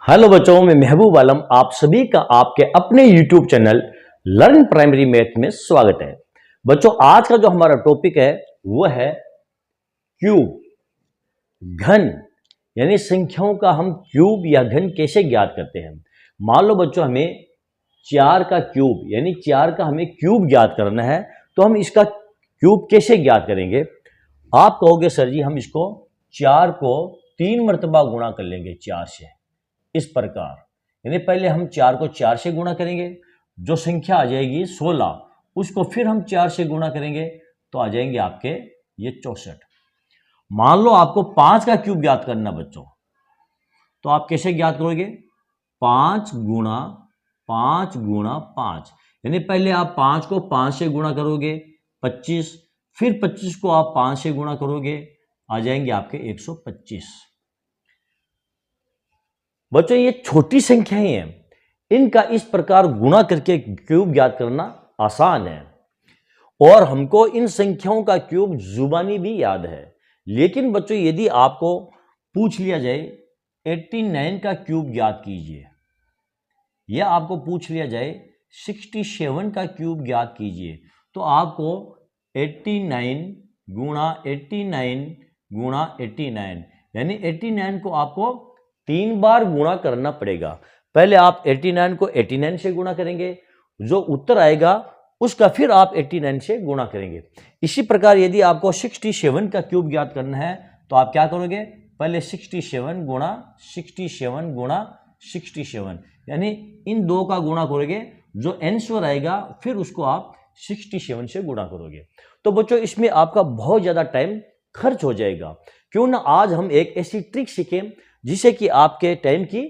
Hello बच्चों, मैं महबूब आलम आप सभी का आपके अपने YouTube channel learn primary math में स्वागत है। बच्चों, आज का जो हमारा टॉपिक है वो है क्यूब, घन। यानी संख्याओं का हम क्यूब या घन कैसे ज्ञात करते हैं। मान लो बच्चों, हमें 4 का क्यूब यानी 4 का हमें क्यूब ज्ञात करना है, तो हम इसका क्यूब कैसे ज्ञात करेंगे। आप कहोगे सर जी, हम इसको 4 को 3 मरतबा गुणा कर लेंगे 4 से, इस प्रकार। यानी पहले हम 4 को 4 से गुणा करेंगे, जो संख्या आ जाएगी 16, उसको फिर हम 4 से गुणा करेंगे तो आ जाएंगे आपके ये 64। मान लो आपको 5 का क्यूब ज्ञात करना बच्चों, तो आप कैसे ज्ञात करोगे। 5 गुणा 5 गुणा 5, यानी पहले आप 5 को 5 से गुणा करोगे 25, फिर 25 को आप 5 से गुणा करोगे, आ जाएंगे आपके 125। बच्चों, ये छोटी संख्याएं हैं, इनका इस प्रकार गुणा करके क्यूब ज्ञात करना आसान है और हमको इन संख्याओं का क्यूब जुबानी भी याद है। लेकिन बच्चों, यदि आपको पूछ लिया जाए 89 का क्यूब ज्ञात कीजिए, या आपको पूछ लिया जाए 67 का क्यूब ज्ञात कीजिए, तो आपको 89 गुणा 89 गुणा 89 यानी 89 को आपको 3 बार गुणा करना पड़ेगा। पहले आप 89 को 89 से गुणा करेंगे, जो उत्तर आएगा उसका फिर आप 89 से गुणा करेंगे। इसी प्रकार यदि आपको 67 का क्यूब ज्ञात करना है, तो आप क्या करोगे, पहले 67 गुणा 67 गुणा 67, यानी इन दो का गुणा करोगे, जो आंसर आएगा फिर उसको आप 67 से गुणा करोगे। तो बच्चों, इसमें आपका बहुत ज़्यादा टाइम खर्च हो जाएगा। क्यों ना आज हम एक ऐसी ट्रिक सीखें जिससे कि आपके टाइम की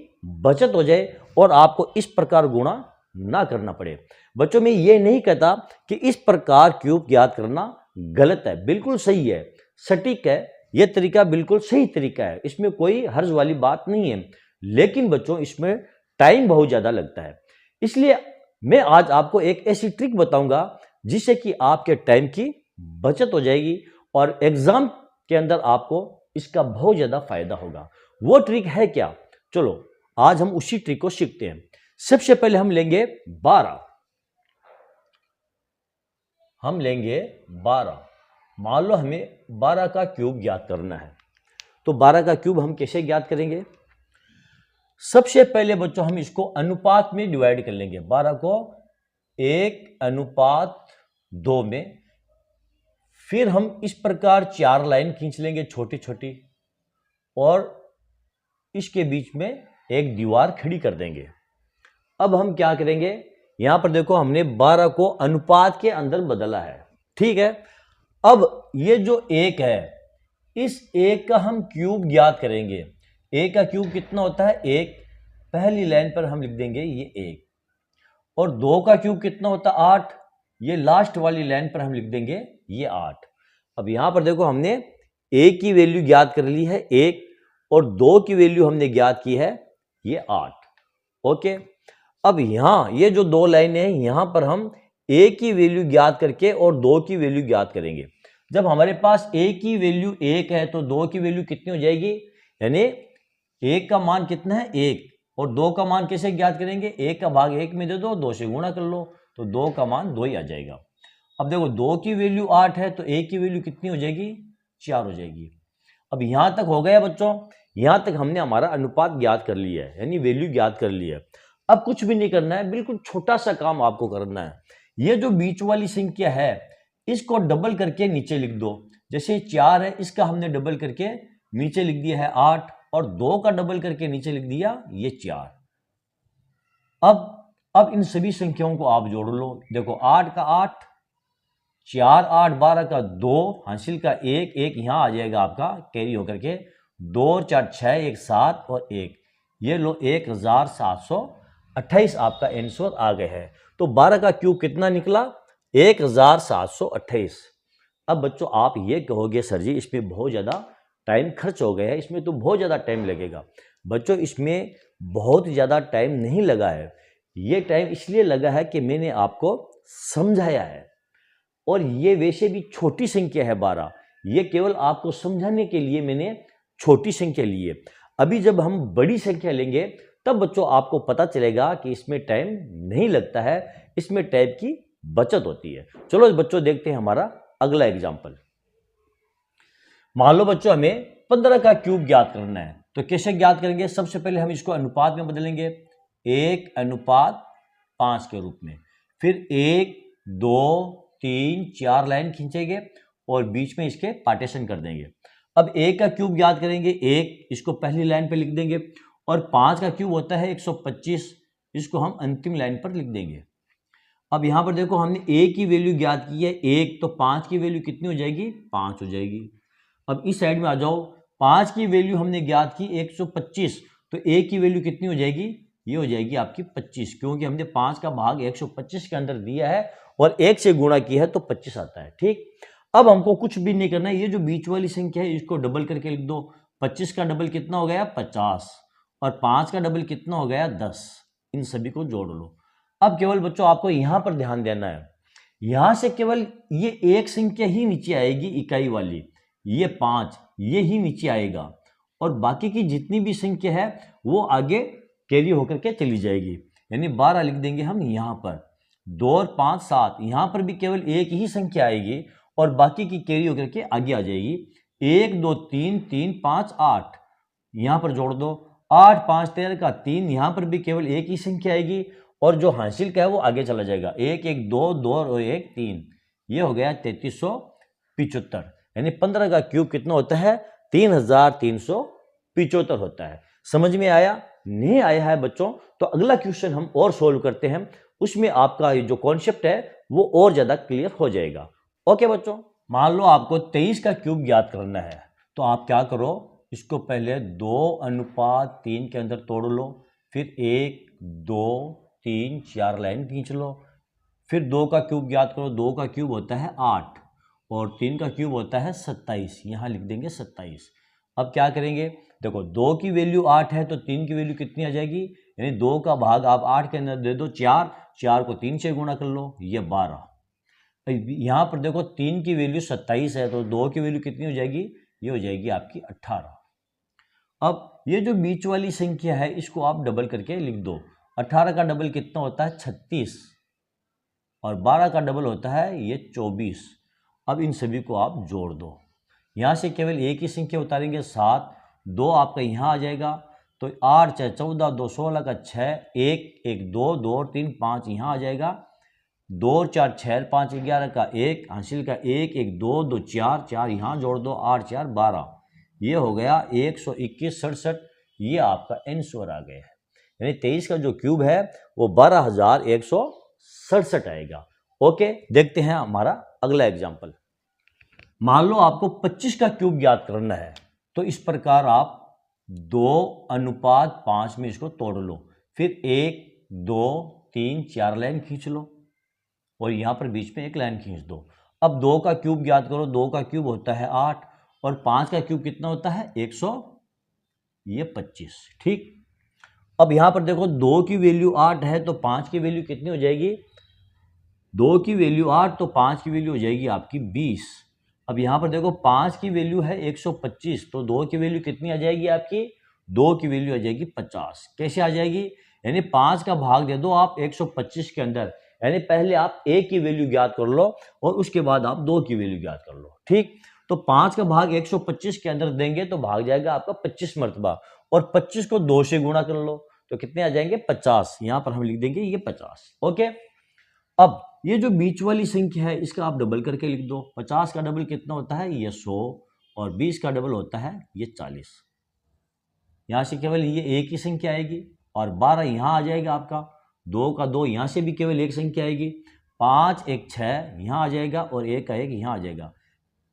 बचत हो जाए और आपको इस प्रकार गुणा ना करना पड़े। बच्चों, मैं ये नहीं कहता कि इस प्रकार क्यूब ज्ञात करना गलत है, बिल्कुल सही है, सटीक है, यह तरीका बिल्कुल सही तरीका है, इसमें कोई हर्ज वाली बात नहीं है। लेकिन बच्चों, इसमें टाइम बहुत ज़्यादा लगता है, इसलिए मैं आज आपको एक ऐसी ट्रिक बताऊंगा जिससे कि आपके टाइम की बचत हो जाएगी और एग्जाम के अंदर आपको इसका बहुत ज़्यादा फायदा होगा। वो ट्रिक है क्या, चलो आज हम उसी ट्रिक को सीखते हैं। सबसे पहले हम लेंगे 12, मान लो हमें 12 का क्यूब ज्ञात करना है, तो 12 का क्यूब हम कैसे ज्ञात करेंगे। सबसे पहले बच्चों, हम इसको अनुपात में डिवाइड कर लेंगे, 12 को 1:2 में। फिर हम इस प्रकार 4 लाइन खींच लेंगे छोटी छोटी, और इसके बीच में एक दीवार खड़ी कर देंगे। अब हम क्या करेंगे, यहां पर देखो हमने 12 को अनुपात के अंदर बदला है, ठीक है। अब ये जो 1 है, इस 1 का हम क्यूब ज्ञात करेंगे। 1 का क्यूब कितना होता है, 1। पहली लाइन पर हम लिख देंगे ये 1। और 2 का क्यूब कितना होता है, 8। ये लास्ट वाली लाइन पर हम लिख देंगे ये 8। अब यहां पर देखो हमने 1 की वैल्यू ज्ञात कर ली है 1, और 2 की वैल्यू हमने ज्ञात की है ये 8। ओके, अब यहां ये जो 2 लाइनें हैं, यहां पर हम 1 की वैल्यू ज्ञात करके और 2 की वैल्यू ज्ञात करेंगे। जब हमारे पास 1 की वैल्यू 1 है, तो 2 की वैल्यू कितनी हो जाएगी, यानी 1 का मान कितना है 1, और 2 का मान कैसे ज्ञात करेंगे, 1 का भाग 1 में दे दो, 2 से गुणा कर लो, तो 2 का मान 2 ही आ जाएगा। अब देखो 2 की वैल्यू 8 है, तो 1 की वैल्यू कितनी हो जाएगी, 4 हो जाएगी। अब यहां तक हो गया बच्चों, यहां तक हमने हमारा अनुपात ज्ञात कर लिया है, यानी वैल्यू ज्ञात कर ली है। अब कुछ भी नहीं करना है, बिल्कुल छोटा सा काम आपको करना है। ये जो बीच वाली संख्या है, इसको डबल करके नीचे लिख दो। जैसे 4 है, इसका हमने डबल करके नीचे लिख दिया है 8, और 2 का डबल करके नीचे लिख दिया ये 4। अब इन सभी संख्याओं को आप जोड़ लो। देखो 8 का 8, 4 8 12 का 2, हासिल का 1 1 यहां आ जाएगा आपका कैरी होकर के, 2 4 6 1 7 और 1, ये लो 1728 आपका आंसर आ गया है। तो 12 का क्यूब कितना निकला, 1728। अब बच्चों, आप ये कहोगे सर जी इसमें बहुत ज़्यादा टाइम खर्च हो गया है, इसमें तो बहुत ज़्यादा टाइम लगेगा। बच्चों, इसमें बहुत ज़्यादा टाइम नहीं लगा है, ये टाइम इसलिए लगा है कि मैंने आपको समझाया है, और ये वैसे भी छोटी संख्या है 12, ये केवल आपको समझाने के लिए मैंने छोटी संख्या ली है। अभी जब हम बड़ी संख्या लेंगे तब बच्चों आपको पता चलेगा कि इसमें टाइम नहीं लगता है, इसमें टाइम की बचत होती है। चलो बच्चों देखते हैं हमारा अगला एग्जाम्पल। मान लो बच्चों हमें 15 का क्यूब ज्ञात करना है, तो कैसे ज्ञात करेंगे? सबसे पहले हम इसको अनुपात में बदलेंगे, 1:5 के रूप में। फिर 1, 2, 3, 4 लाइन खींचेंगे और बीच में इसके पार्टीशन कर देंगे। अब 1 का क्यूब ज्ञात करेंगे, 1 इसको पहली लाइन पे लिख देंगे, और 5 का क्यूब होता है 125, इसको हम अंतिम लाइन पर लिख देंगे। अब यहां पर देखो हमने a की वैल्यू ज्ञात की है 1, तो 5 की वैल्यू कितनी हो जाएगी? 5 हो जाएगी। अब इस साइड में आ जाओ, 5 की वैल्यू हमने ज्ञात की 125, तो a की वैल्यू कितनी हो जाएगी? ये हो जाएगी आपकी 25, क्योंकि हमने 5 का भाग 125 के अंदर दिया है और 1 से गुणा किया है तो 25 आता है। ठीक, अब हमको कुछ भी नहीं करना है, ये जो बीच वाली संख्या है इसको डबल करके लिख दो। 25 का डबल कितना हो गया? 50, और 5 का डबल कितना हो गया? 10। इन सभी को जोड़ लो। अब केवल बच्चों आपको यहां पर ध्यान देना है, यहां से केवल ये एक संख्या ही नीचे आएगी इकाई वाली, ये 5, ये ही नीचे आएगा, और बाकी की जितनी भी संख्या है वो आगे कैरी होकर के चली जाएगी। यानी 12 लिख देंगे हम यहां पर, 2 और 5 7, यहां पर भी केवल एक ही संख्या आएगी और बाकी की कैरी होकर के आगे आ जाएगी। 1 2 3 3 5 8, यहां पर जोड़ दो, 8 5 13 का 3, यहां पर भी केवल एक ही संख्या आएगी और जो हासिल का है वो आगे चला जाएगा। 1 1 2 2 और 1 3, ये हो गया 3375। यानी 15 का क्यूब कितना होता है? 3375 होता है। समझ में आया? नहीं आया है बच्चों तो अगला क्वेश्चन हम और सोल्व करते हैं, उसमें आपका जो कॉन्सेप्ट है वो और ज्यादा क्लियर हो जाएगा। ओके बच्चों, मान लो आपको 23 का क्यूब ज्ञात करना है, तो आप क्या करो, इसको पहले 2:3 के अंदर तोड़ लो, फिर 1 2 3 4 लाइन खींच लो, फिर 2 का क्यूब ज्ञात करो। 2 का क्यूब होता है 8 और 3 का क्यूब होता है 27, यहां लिख देंगे 27। अब क्या करेंगे? देखो 2 की वैल्यू 8 है तो 3 की वैल्यू कितनी आ जाएगी? यानी 2 का भाग आप 8 के अंदर दे दो 4, 4 को 3 से गुणा कर लो, ये 12। यहां पर देखो 3 की वैल्यू 27 है तो 2 की वैल्यू कितनी हो जाएगी? ये हो जाएगी आपकी 18। अब ये जो बीच वाली संख्या है इसको आप डबल करके लिख दो। 18 का डबल कितना होता है? 36, और 12 का डबल होता है ये 24। अब इन सभी को आप जोड़ दो, यहाँ से केवल एक ही संख्या उतारेंगे 7, 2 आपका यहाँ आ जाएगा, तो 8 6 14, 2 16 का 6, 1 1 2 2 और 3 5 यहाँ आ जाएगा, 2 और 4 6 5 11 का 1, हासिल का 1 1 2 2 4 4 यहाँ जोड़ दो, 8 4 12, ये हो गया 121 67। ये आपका आंसर आ गया है। यानी 23 का जो क्यूब है वो 12,167 आएगा। ओके, देखते हैं हमारा अगला एग्जाम्पल। मान लो आपको 25 का क्यूब ज्ञात करना है, तो इस प्रकार आप 2:5 में इसको तोड़ लो, फिर 1 2 3 4 लाइन खींच लो और यहां पर बीच में एक लाइन खींच दो। अब 2 का क्यूब ज्ञात करो। 2 का क्यूब होता है 8 और 5 का क्यूब कितना होता है? 125। ठीक, अब यहां पर देखो 2 की वैल्यू 8 है तो 5 की वैल्यू कितनी हो जाएगी? 2 की वैल्यू 8 तो 5 की वैल्यू हो जाएगी आपकी 20। अब यहां पर देखो 5 की वैल्यू है 125, तो 2 की वैल्यू कितनी आ जाएगी आपकी? 2 की वैल्यू आ जाएगी 50। कैसे आ जाएगी? यानी 5 का भाग दे दो आप 125 के अंदर, यानी पहले आप a की वैल्यू ज्ञात कर लो और उसके बाद आप 2 की वैल्यू ज्ञात कर लो। ठीक, तो 5 का भाग 125 के अंदर देंगे तो भाग जाएगा आपका 25 मरतबा, और 25 को 2 से गुणा कर लो तो कितने आ जाएंगे? 50। यहां पर हम लिख देंगे ये 50। ओके, अब ये जो बीच वाली संख्या है इसका आप डबल करके लिख दो। 50 का डबल कितना होता है? ये 100, और 20 का डबल होता है ये 40। यहां से केवल ये एक ही संख्या आएगी और 12 यहां आ जाएगा आपका, 2 का 2 यहां से भी केवल एक संख्या आएगी, 5 1 6 यहां आ जाएगा और 1 का 1 यहां आ जाएगा,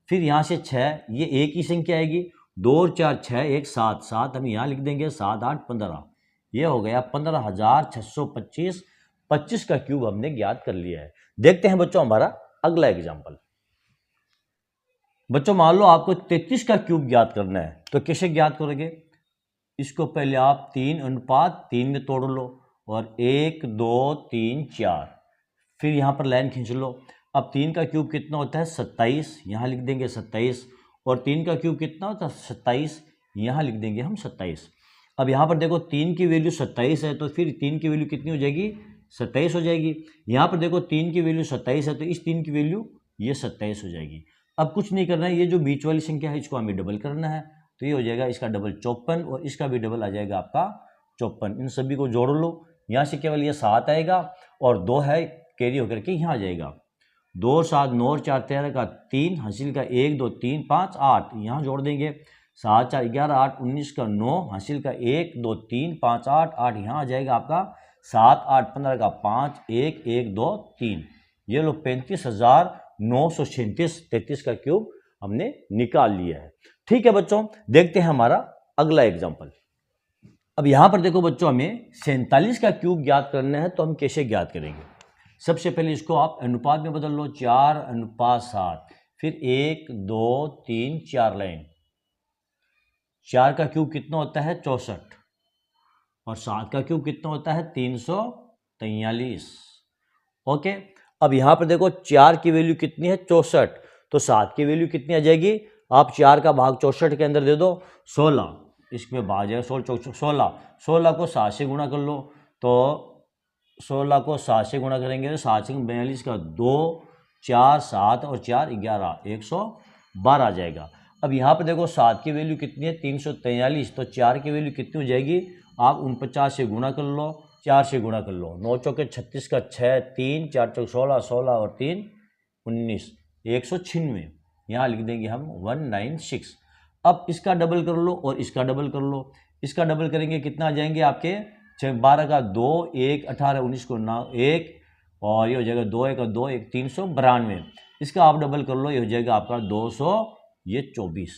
फिर यहां से 6 ये एक ही संख्या आएगी, 2 और 4 6 1 7 7 हम यहां लिख देंगे, 7 8 15, ये हो गया 15,625। 25 का क्यूब हमने ज्ञात कर लिया है। देखते हैं बच्चों हमारा अगला एग्जाम्पल। बच्चों मान लो आपको 33 का क्यूब ज्ञात करना है, तो कैसे ज्ञात करोगे? इसको पहले आप 3:3 में तोड़ लो और 1 2 3 4, फिर यहां पर लाइन खींच लो। अब 3 का क्यूब कितना होता है? 27, यहां लिख देंगे 27, और 3 का क्यूब कितना होता है? 27, यहां लिख देंगे हम 27। अब यहाँ पर देखो 3 की वैल्यू 27 है, तो फिर 3 की वैल्यू कितनी हो जाएगी, 27 हो जाएगी। यहाँ पर देखो 3 की वैल्यू 27 है, तो इस 3 की वैल्यू ये 27 हो जाएगी। अब कुछ नहीं करना है, ये जो बीच वाली संख्या है इसको हमें डबल करना है, तो ये हो जाएगा इसका डबल 54 और इसका भी डबल आ जाएगा आपका 54। इन सभी को जोड़ लो, यहाँ से केवल ये 7 आएगा और 2 है कैरी होकर के यहाँ आ जाएगा। 2 और 7 9 और 4 13 का 3 हासिल का 1 2 3 5 8, यहाँ जोड़ देंगे। 7 4 11 8 19 का 9 हासिल का 1 2 3 5 8 8, यहाँ आ जाएगा आपका 7 8 15 का 5 1 1 2 3। ये लो 35,937 33 का क्यूब हमने निकाल लिया है। ठीक है बच्चों, देखते हैं हमारा अगला एग्जाम्पल। अब यहाँ पर देखो बच्चों, हमें 47 का क्यूब ज्ञात करना है, तो हम कैसे ज्ञात करेंगे। सबसे पहले इसको आप अनुपात में बदल लो, 4:7, फिर 1 2 3 4 लाइन। 4 का क्यूब कितना होता है 64 और 7 का क्यूब कितना होता है 343। ओके, अब यहाँ पर देखो 4 की वैल्यू कितनी है 64, तो 7 की वैल्यू कितनी आ जाएगी, आप 4 का भाग 64 के अंदर दे दो 16, इसमें भाग जाएगा 16 को 7 से गुणा कर लो, तो 16 को 7 से गुणा करेंगे तो 7 से 42 का 2 4 7 और 4 11 112 आ जाएगा। अब यहाँ पर देखो 7 की वैल्यू कितनी है 343, तो 4 की वैल्यू कितनी हो जाएगी, आप 49 से गुणा कर लो, 4 से गुणा कर लो, 9 चौके 36 का 6 3 4 चौके 16 16 और 3 19 196, यहाँ लिख देंगे हम 196। अब इसका डबल कर लो और इसका डबल कर लो, इसका डबल करेंगे कितना आ जाएंगे आपके 12 का 2 1 18 19 को 9 1 और ये हो जाएगा 2 1 2 1 392। इसका आप डबल कर लो, ये हो जाएगा आपका 224।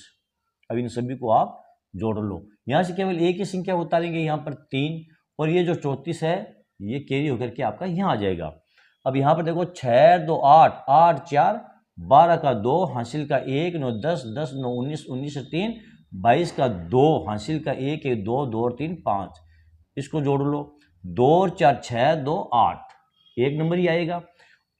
अब इन सभी को आप जोड़ लो, यहाँ से केवल एक ही संख्या उतारेंगे यहाँ पर 3, और ये जो 34 है ये कैरी होकर के आपका यहाँ आ जाएगा। अब यहाँ पर देखो 6 2 8 8 4 12 का 2 हासिल का 1 9 10 10 9 19 19 से 3 22 का 2 हासिल का 1 1 2 2 और 3 5, इसको जोड़ लो, 2 और 4 6 2 8, एक नंबर ही आएगा।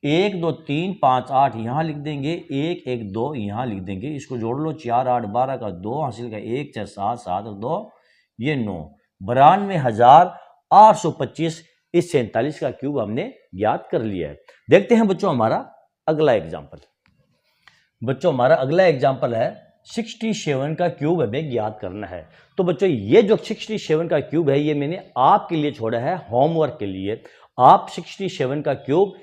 1 2 3 5 8 यहाँ लिख देंगे, 1 1 2 यहाँ लिख देंगे, इसको जोड़ लो, 4 8 12 का 2 हासिल का 1 4 7 7 और 2 ये 9, 92,825। इस 47 का क्यूब हमने ज्ञात कर लिया है। देखते हैं बच्चों हमारा अगला एग्जाम्पल। बच्चों हमारा अगला एग्जाम्पल है 67 का क्यूब हमें ज्ञात करना है। तो बच्चों ये जो 67 का क्यूब है ये मैंने आपके लिए छोड़ा है होमवर्क के लिए। आप 67 का क्यूब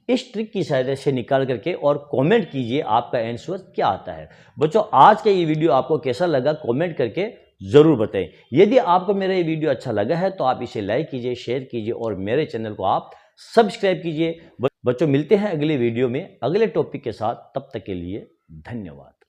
इस ट्रिक की सहायता से निकाल करके और कमेंट कीजिए आपका आंसर क्या आता है। बच्चों आज का ये वीडियो आपको कैसा लगा कमेंट करके जरूर बताएं। यदि आपको मेरा ये वीडियो अच्छा लगा है तो आप इसे लाइक कीजिए, शेयर कीजिए और मेरे चैनल को आप सब्सक्राइब कीजिए। बच्चों मिलते हैं अगले वीडियो में अगले टॉपिक के साथ, तब तक के लिए धन्यवाद।